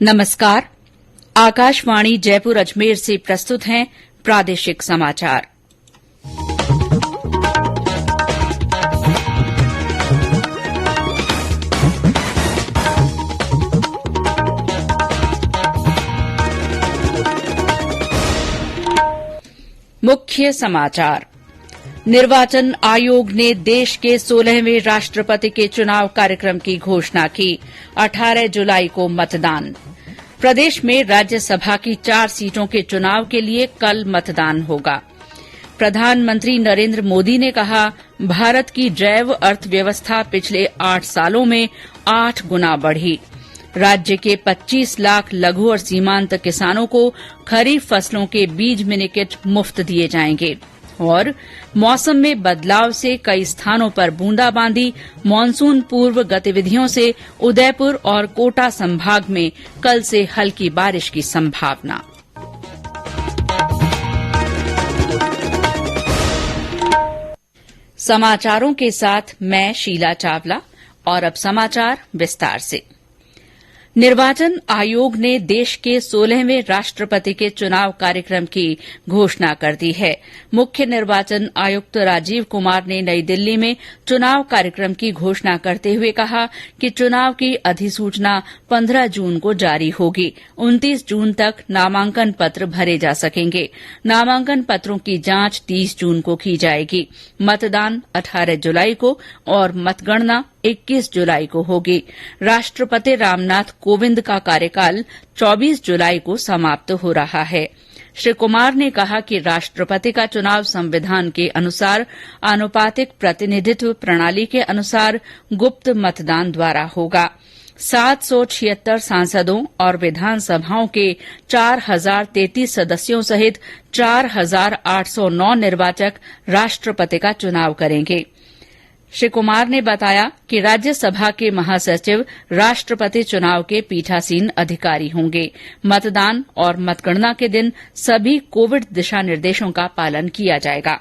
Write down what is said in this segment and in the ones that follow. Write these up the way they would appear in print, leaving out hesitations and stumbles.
नमस्कार। आकाशवाणी जयपुर अजमेर से प्रस्तुत हैं प्रादेशिक समाचार। मुख्य समाचार। निर्वाचन आयोग ने देश के 16वें राष्ट्रपति के चुनाव कार्यक्रम की घोषणा की। 18 जुलाई को मतदान। प्रदेश में राज्यसभा की 4 सीटों के चुनाव के लिए कल मतदान होगा। प्रधानमंत्री नरेंद्र मोदी ने कहा, भारत की जैव अर्थव्यवस्था पिछले 8 सालों में 8 गुना बढ़ी। राज्य के 25 लाख लघु और सीमांत किसानों को खरीफ फसलों के बीज मिनीकिट मुफ्त दिए जाएंगे। और मौसम में बदलाव से कई स्थानों पर बूंदाबांदी। मानसून पूर्व गतिविधियों से उदयपुर और कोटा संभाग में कल से हल्की बारिश की संभावना। समाचारों के साथ मैं शीला चावला। और अब समाचार विस्तार से। निर्वाचन आयोग ने देश के 16वें राष्ट्रपति के चुनाव कार्यक्रम की घोषणा कर दी है। मुख्य निर्वाचन आयुक्त राजीव कुमार ने नई दिल्ली में चुनाव कार्यक्रम की घोषणा करते हुए कहा कि चुनाव की अधिसूचना 15 जून को जारी होगी। 29 जून तक नामांकन पत्र भरे जा सकेंगे। नामांकन पत्रों की जांच 30 जून को की जाएगी। मतदान 18 जुलाई को और मतगणना 21 जुलाई को होगी। राष्ट्रपति रामनाथ कोविंद का कार्यकाल 24 जुलाई को समाप्त हो रहा है। श्री कुमार ने कहा कि राष्ट्रपति का चुनाव संविधान के अनुसार आनुपातिक प्रतिनिधित्व प्रणाली के अनुसार गुप्त मतदान द्वारा होगा। 776 सांसदों और विधानसभाओं के 4033 सदस्यों सहित 4809 निर्वाचक राष्ट्रपति का चुनाव करेंगे। श्री कुमार ने बताया कि राज्यसभा के महासचिव राष्ट्रपति चुनाव के पीठासीन अधिकारी होंगे। मतदान और मतगणना के दिन सभी कोविड दिशा निर्देशों का पालन किया जाएगा।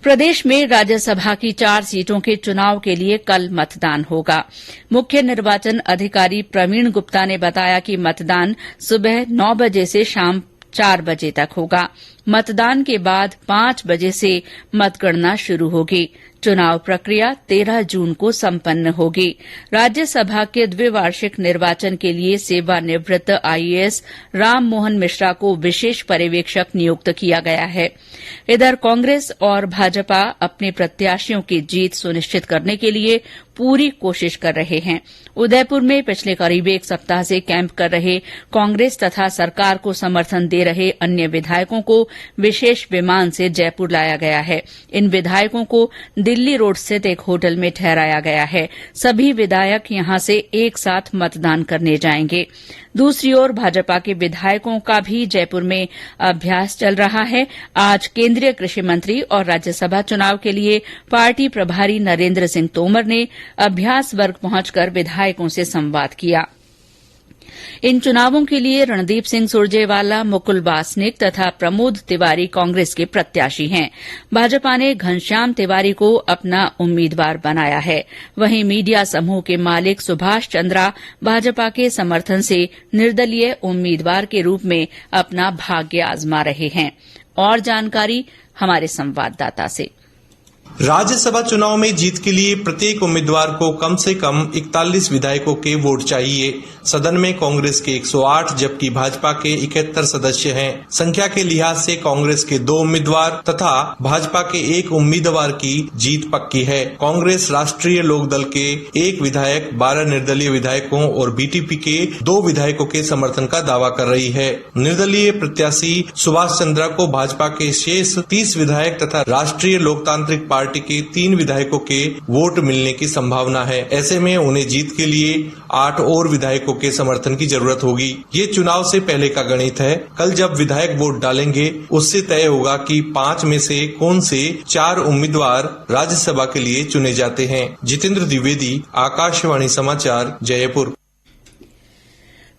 प्रदेश में राज्यसभा की 4 सीटों के चुनाव के लिए कल मतदान होगा। मुख्य निर्वाचन अधिकारी प्रवीण गुप्ता ने बताया कि मतदान सुबह 9 बजे से शाम 4 बजे तक होगा। मतदान के बाद 5 बजे से मतगणना शुरू होगी। चुनाव प्रक्रिया 13 जून को संपन्न होगी। राज्यसभा के द्विवार्षिक निर्वाचन के लिए सेवानिवृत्त आईएएस राम मोहन मिश्रा को विशेष पर्यवेक्षक नियुक्त किया गया है। इधर कांग्रेस और भाजपा अपने प्रत्याशियों की जीत सुनिश्चित करने के लिए पूरी कोशिश कर रहे हैं। उदयपुर में पिछले करीब 1 सप्ताह से कैंप कर रहे कांग्रेस तथा सरकार को समर्थन दे रहे अन्य विधायकों को विशेष विमान से जयपुर लाया गया है। इन विधायकों को दिल्ली रोड स्थित एक होटल में ठहराया गया है। सभी विधायक यहां से एक साथ मतदान करने जाएंगे। दूसरी ओर भाजपा के विधायकों का भी जयपुर में अभ्यास चल रहा है। आज केंद्रीय कृषि मंत्री और राज्यसभा चुनाव के लिए पार्टी प्रभारी नरेंद्र सिंह तोमर ने अभ्यास वर्ग पहुंचकर विधायकों से संवाद किया। इन चुनावों के लिए रणदीप सिंह सुरजेवाला, मुकुल वासनिक तथा प्रमोद तिवारी कांग्रेस के प्रत्याशी हैं। भाजपा ने घनश्याम तिवारी को अपना उम्मीदवार बनाया है। वहीं मीडिया समूह के मालिक सुभाष चंद्रा भाजपा के समर्थन से निर्दलीय उम्मीदवार के रूप में अपना भाग्य आजमा रहे हैं। और जानकारी हमारे संवाददाता से। राज्यसभा चुनाव में जीत के लिए प्रत्येक उम्मीदवार को कम से कम 41 विधायकों के वोट चाहिए। सदन में कांग्रेस के 108 जबकि भाजपा के 71 सदस्य हैं। संख्या के लिहाज से कांग्रेस के 2 उम्मीदवार तथा भाजपा के 1 उम्मीदवार की जीत पक्की है। कांग्रेस राष्ट्रीय लोकदल के 1 विधायक, 12 निर्दलीय विधायकों और बीटीपी के 2 विधायकों के समर्थन का दावा कर रही है। निर्दलीय प्रत्याशी सुभाष चंद्रा को भाजपा के शेष 30 विधायक तथा राष्ट्रीय लोकतांत्रिक पार्टी के 3 विधायकों के वोट मिलने की संभावना है। ऐसे में उन्हें जीत के लिए 8 और विधायकों के समर्थन की जरूरत होगी। ये चुनाव से पहले का गणित है। कल जब विधायक वोट डालेंगे उससे तय होगा कि 5 में से कौन से 4 उम्मीदवार राज्यसभा के लिए चुने जाते हैं। जितेंद्र द्विवेदी, आकाशवाणी समाचार, जयपुर।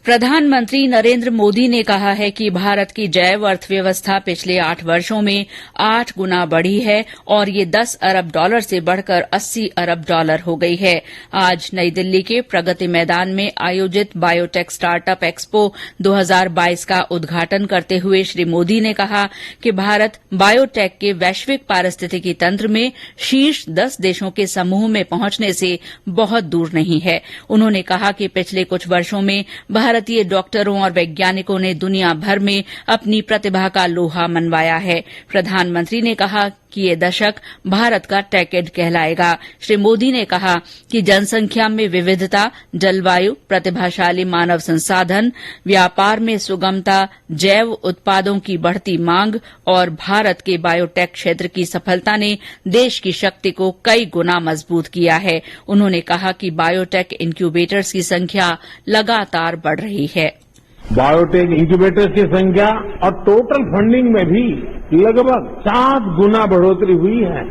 प्रधानमंत्री नरेंद्र मोदी ने कहा है कि भारत की जैव अर्थव्यवस्था पिछले 8 वर्षों में 8 गुना बढ़ी है और ये $10 अरब से बढ़कर $80 अरब हो गई है। आज नई दिल्ली के प्रगति मैदान में आयोजित बायोटेक स्टार्टअप एक्सपो 2022 का उद्घाटन करते हुए श्री मोदी ने कहा कि भारत बायोटेक के वैश्विक पारिस्थितिकी तंत्र में शीर्ष 10 देशों के समूह में पहुंचने से बहुत दूर नहीं है। उन्होंने कहा कि पिछले कुछ वर्षों में भारतीय डॉक्टरों और वैज्ञानिकों ने दुनिया भर में अपनी प्रतिभा का लोहा मनवाया है। प्रधानमंत्री ने कहा कि ये दशक भारत का टेकेड कहलाएगा। श्री मोदी ने कहा कि जनसंख्या में विविधता, जलवायु, प्रतिभाशाली मानव संसाधन, व्यापार में सुगमता, जैव उत्पादों की बढ़ती मांग और भारत के बायोटेक क्षेत्र की सफलता ने देश की शक्ति को कई गुना मजबूत किया है। उन्होंने कहा कि बायोटेक इंक्यूबेटर्स की संख्या लगातार बढ़ रही है। बायोटेक इंक्यूबेटर्स की संख्या और टोटल फंडिंग में भी लगभग 7 गुना बढ़ोतरी हुई है।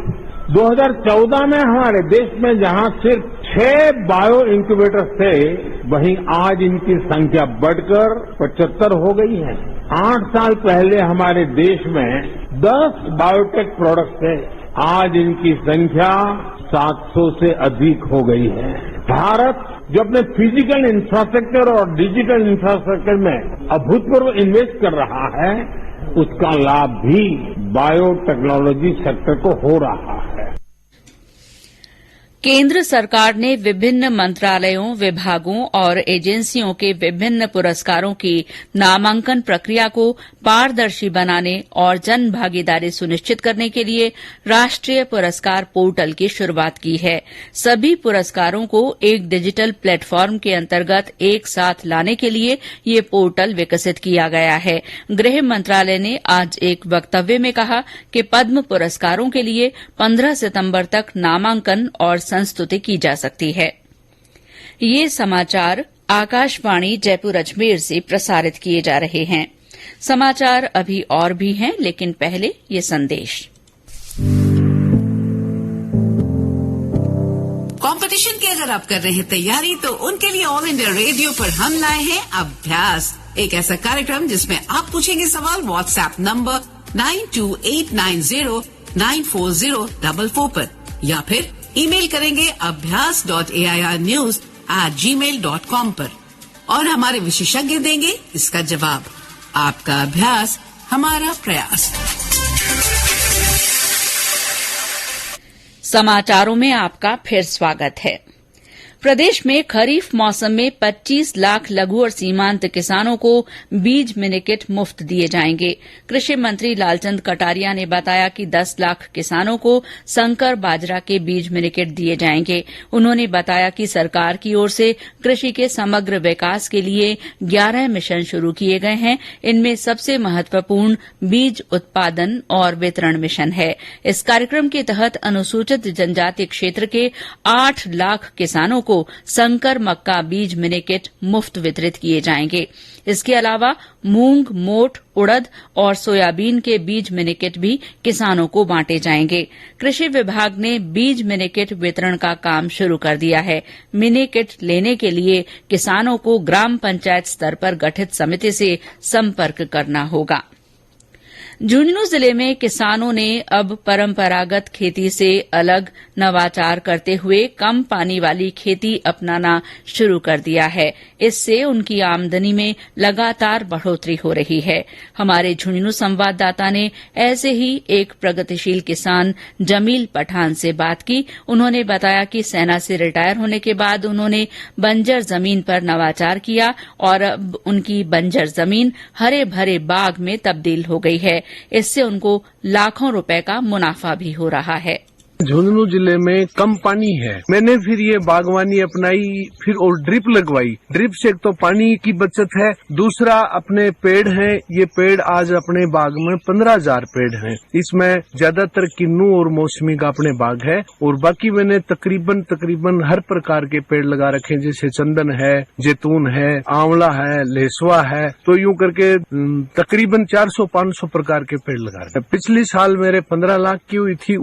2014 में हमारे देश में जहां सिर्फ 6 बायो इंक्यूबेटर्स थे, वहीं आज इनकी संख्या बढ़कर 75 हो गई है। 8 साल पहले हमारे देश में 10 बायोटेक प्रोडक्ट्स थे, आज इनकी संख्या 700 से अधिक हो गई है। भारत जो अपने फिजिकल इंफ्रास्ट्रक्चर और डिजिटल इंफ्रास्ट्रक्चर में अभूतपूर्व इन्वेस्ट कर रहा है, उसका लाभ भी बायोटेक्नोलॉजी सेक्टर को हो रहा है। केंद्र सरकार ने विभिन्न मंत्रालयों, विभागों और एजेंसियों के विभिन्न पुरस्कारों की नामांकन प्रक्रिया को पारदर्शी बनाने और जन भागीदारी सुनिश्चित करने के लिए राष्ट्रीय पुरस्कार पोर्टल की शुरूआत की है। सभी पुरस्कारों को एक डिजिटल प्लेटफॉर्म के अंतर्गत एक साथ लाने के लिए ये पोर्टल विकसित किया गया है। गृह मंत्रालय ने आज एक वक्तव्य में कहा कि पद्म पुरस्कारों के लिए 15 सितंबर तक नामांकन और संस्तुति की जा सकती है। ये समाचार आकाशवाणी जयपुर अजमेर से प्रसारित किए जा रहे हैं। समाचार अभी और भी हैं, लेकिन पहले ये संदेश। कंपटीशन की अगर आप कर रहे हैं तैयारी, तो उनके लिए ऑल इंडिया रेडियो पर हम लाए हैं अभ्यास, एक ऐसा कार्यक्रम जिसमें आप पूछेंगे सवाल व्हाट्सएप नंबर 9289094044 पर, या फिर ईमेल करेंगे abhyas.airnews@gmail.com पर, और हमारे विशेषज्ञ देंगे इसका जवाब। आपका अभ्यास हमारा प्रयास। समाचारों में आपका फिर स्वागत है। प्रदेश में खरीफ मौसम में 25 लाख लघु और सीमांत किसानों को बीज मिनीकिट मुफ्त दिए जाएंगे। कृषि मंत्री लालचंद कटारिया ने बताया कि 10 लाख किसानों को संकर बाजरा के बीज मिनीकिट दिए जाएंगे। उन्होंने बताया कि सरकार की ओर से कृषि के समग्र विकास के लिए 11 मिशन शुरू किए गए हैं। इनमें सबसे महत्वपूर्ण बीज उत्पादन और वितरण मिशन है। इस कार्यक्रम के तहत अनुसूचित जनजाति क्षेत्र के 8 लाख किसानों को संकर मक्का बीज मिनीकिट मुफ्त वितरित किए जाएंगे। इसके अलावा मूंग, मोठ, उड़द और सोयाबीन के बीज मिनीकिट भी किसानों को बांटे जाएंगे। कृषि विभाग ने बीज मिनीकिट वितरण का काम शुरू कर दिया है। मिनीकिट लेने के लिए किसानों को ग्राम पंचायत स्तर पर गठित समिति से संपर्क करना होगा। झुंझुनू जिले में किसानों ने अब परंपरागत खेती से अलग नवाचार करते हुए कम पानी वाली खेती अपनाना शुरू कर दिया है। इससे उनकी आमदनी में लगातार बढ़ोतरी हो रही है। हमारे झुंझुनू संवाददाता ने ऐसे ही एक प्रगतिशील किसान जमील पठान से बात की। उन्होंने बताया कि सेना से रिटायर होने के बाद उन्होंने बंजर जमीन पर नवाचार किया और अब उनकी बंजर जमीन हरे भरे बाग में तब्दील हो गई है। इससे उनको लाखों रुपए का मुनाफा भी हो रहा है। झुंझुनू जिले में कम पानी है, मैंने फिर ये बागवानी अपनाई, फिर और ड्रिप लगवाई। ड्रिप से एक तो पानी की बचत है, दूसरा अपने पेड़ हैं, ये पेड़ आज अपने बाग में 15,000 पेड़ हैं। इसमें ज्यादातर किन्नू और मौसमी का अपने बाग है, और बाकी मैंने तकरीबन हर प्रकार के पेड़ लगा रखे, जैसे चंदन है, जैतून है, आंवला है, लेसवा है, तो यूं करके तकरीबन 400-500 प्रकार के पेड़ लगा रखे। पिछली साल मेरे 15 लाख की हुई थी,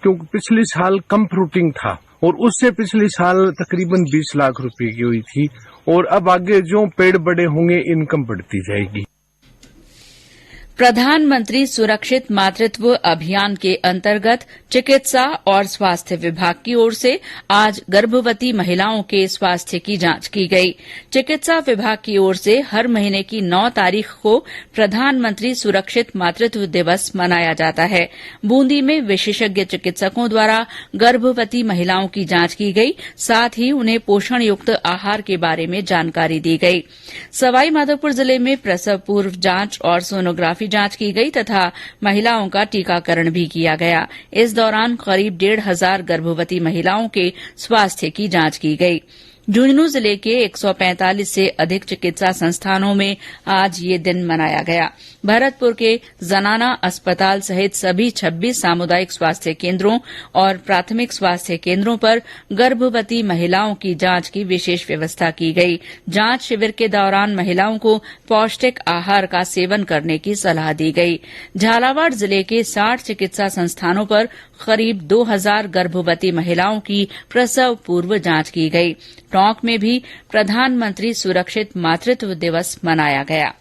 क्योंकि पिछली साल कम फ्रूटिंग था, और उससे पिछली साल तकरीबन 20 लाख रुपए की हुई थी। और अब आगे जो पेड़ बड़े होंगे इनकम बढ़ती जाएगी। प्रधानमंत्री सुरक्षित मातृत्व अभियान के अंतर्गत चिकित्सा और स्वास्थ्य विभाग की ओर से आज गर्भवती महिलाओं के स्वास्थ्य की जांच की गई। चिकित्सा विभाग की ओर से हर महीने की 9 तारीख को प्रधानमंत्री सुरक्षित मातृत्व दिवस मनाया जाता है। बूंदी में विशेषज्ञ चिकित्सकों द्वारा गर्भवती महिलाओं की जांच की गई, साथ ही उन्हें पोषण युक्त आहार के बारे में जानकारी दी गई। सवाईमाधोपुर जिले में प्रसव पूर्व जांच और सोनोग्राफी जांच की गई तथा महिलाओं का टीकाकरण भी किया गया। इस दौरान करीब 1,500 गर्भवती महिलाओं के स्वास्थ्य की जांच की गई। झुंझुनू जिले के 145 से अधिक चिकित्सा संस्थानों में आज ये दिन मनाया गया। भरतपुर के जनाना अस्पताल सहित सभी 26 सामुदायिक स्वास्थ्य केन्द्रों और प्राथमिक स्वास्थ्य केन्द्रों पर गर्भवती महिलाओं की जांच की विशेष व्यवस्था की गई। जांच शिविर के दौरान महिलाओं को पौष्टिक आहार का सेवन करने की सलाह दी गई। झालावाड़ जिले के 60 चिकित्सा संस्थानों पर करीब 2,000 गर्भवती महिलाओं की प्रसव पूर्व जांच की गई। टोंक में भी प्रधानमंत्री सुरक्षित मातृत्व दिवस मनाया गया।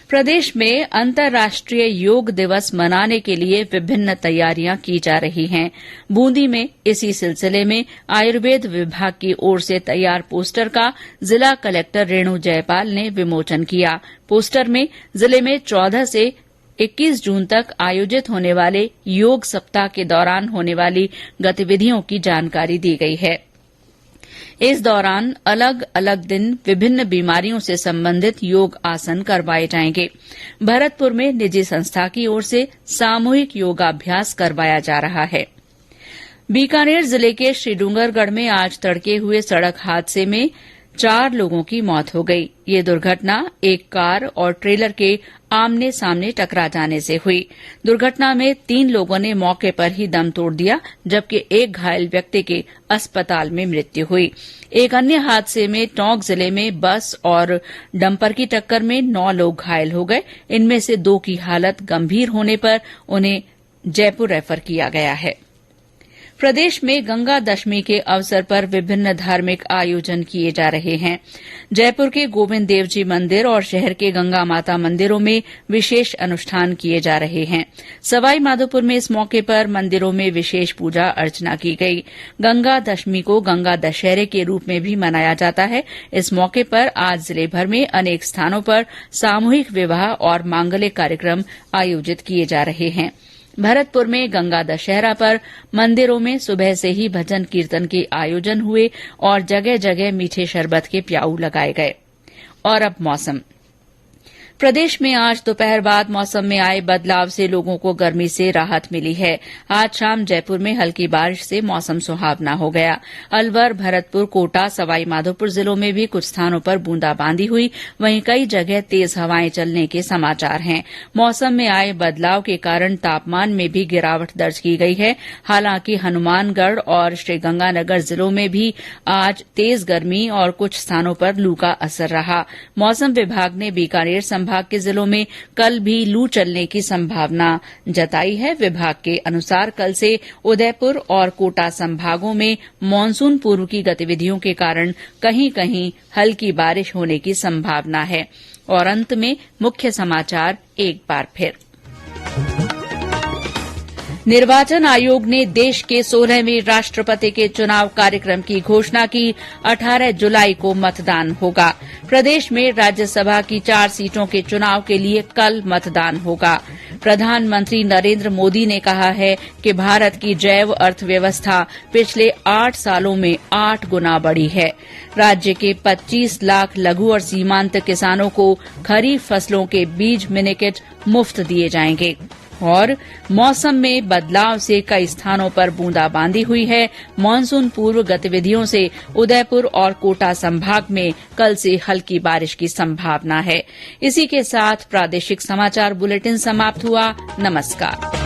प्रदेश में अंतर्राष्ट्रीय योग दिवस मनाने के लिए विभिन्न तैयारियां की जा रही हैं। बूंदी में इसी सिलसिले में आयुर्वेद विभाग की ओर से तैयार पोस्टर का जिला कलेक्टर रेणु जयपाल ने विमोचन किया। पोस्टर में जिले में 14 से 21 जून तक आयोजित होने वाले योग सप्ताह के दौरान होने वाली गतिविधियों की जानकारी दी गई है। इस दौरान अलग अलग दिन विभिन्न बीमारियों से संबंधित योग आसन करवाए जाएंगे। भरतपुर में निजी संस्था की ओर से सामूहिक योगाभ्यास करवाया जा रहा है। बीकानेर जिले के श्रीडूंगरगढ़ में आज तड़के हुए सड़क हादसे में 4 लोगों की मौत हो गई। ये दुर्घटना एक कार और ट्रेलर के आमने सामने टकरा जाने से हुई। दुर्घटना में 3 लोगों ने मौके पर ही दम तोड़ दिया, जबकि एक घायल व्यक्ति की अस्पताल में मृत्यु हुई। एक अन्य हादसे में टोंक जिले में बस और डंपर की टक्कर में 9 लोग घायल हो गए। इनमें से 2 की हालत गंभीर होने पर उन्हें जयपुर रेफर किया गया है। प्रदेश में गंगा दशमी के अवसर पर विभिन्न धार्मिक आयोजन किए जा रहे हैं। जयपुर के गोविंद देव जी मंदिर और शहर के गंगा माता मंदिरों में विशेष अनुष्ठान किए जा रहे हैं। सवाई माधोपुर में इस मौके पर मंदिरों में विशेष पूजा अर्चना की गई। गंगा दशमी को गंगा दशहरे के रूप में भी मनाया जाता है। इस मौके पर आज जिले भर में अनेक स्थानों पर सामूहिक विवाह और मांगलिक कार्यक्रम आयोजित किए जा रहे हैं। भरतपुर में गंगा दशहरा पर मंदिरों में सुबह से ही भजन कीर्तन के आयोजन हुए और जगह जगह मीठे शरबत के प्याऊ लगाए गए। और अब मौसम। प्रदेश में आज दोपहर बाद मौसम में आए बदलाव से लोगों को गर्मी से राहत मिली है। आज शाम जयपुर में हल्की बारिश से मौसम सुहावना हो गया। अलवर, भरतपुर, कोटा, सवाई माधोपुर जिलों में भी कुछ स्थानों पर बूंदाबांदी हुई। वहीं कई जगह तेज हवाएं चलने के समाचार हैं। मौसम में आए बदलाव के कारण तापमान में भी गिरावट दर्ज की गई है। हालांकि हनुमानगढ़ और श्रीगंगानगर जिलों में भी आज तेज गर्मी और कुछ स्थानों पर लू का असर रहा। मौसम विभाग ने बीकानेर संभाग के जिलों में कल भी लू चलने की संभावना जताई है। विभाग के अनुसार कल से उदयपुर और कोटा संभागों में मानसून पूर्व की गतिविधियों के कारण कहीं कहीं हल्की बारिश होने की संभावना है। और अंत में मुख्य समाचार एक बार फिर। निर्वाचन आयोग ने देश के 16वें राष्ट्रपति के चुनाव कार्यक्रम की घोषणा की। 18 जुलाई को मतदान होगा। प्रदेश में राज्यसभा की 4 सीटों के चुनाव के लिए कल मतदान होगा। प्रधानमंत्री नरेंद्र मोदी ने कहा है कि भारत की जैव अर्थव्यवस्था पिछले 8 सालों में 8 गुना बढ़ी है। राज्य के 25 लाख लघु और सीमांत किसानों को खरीफ फसलों के बीज मिनीकिट मुफ्त दिए जाएंगे। और मौसम में बदलाव से कई स्थानों पर बूंदाबांदी हुई है। मानसून पूर्व गतिविधियों से उदयपुर और कोटा संभाग में कल से हल्की बारिश की संभावना है। इसी के साथ प्रादेशिक समाचार बुलेटिन समाप्त हुआ। नमस्कार।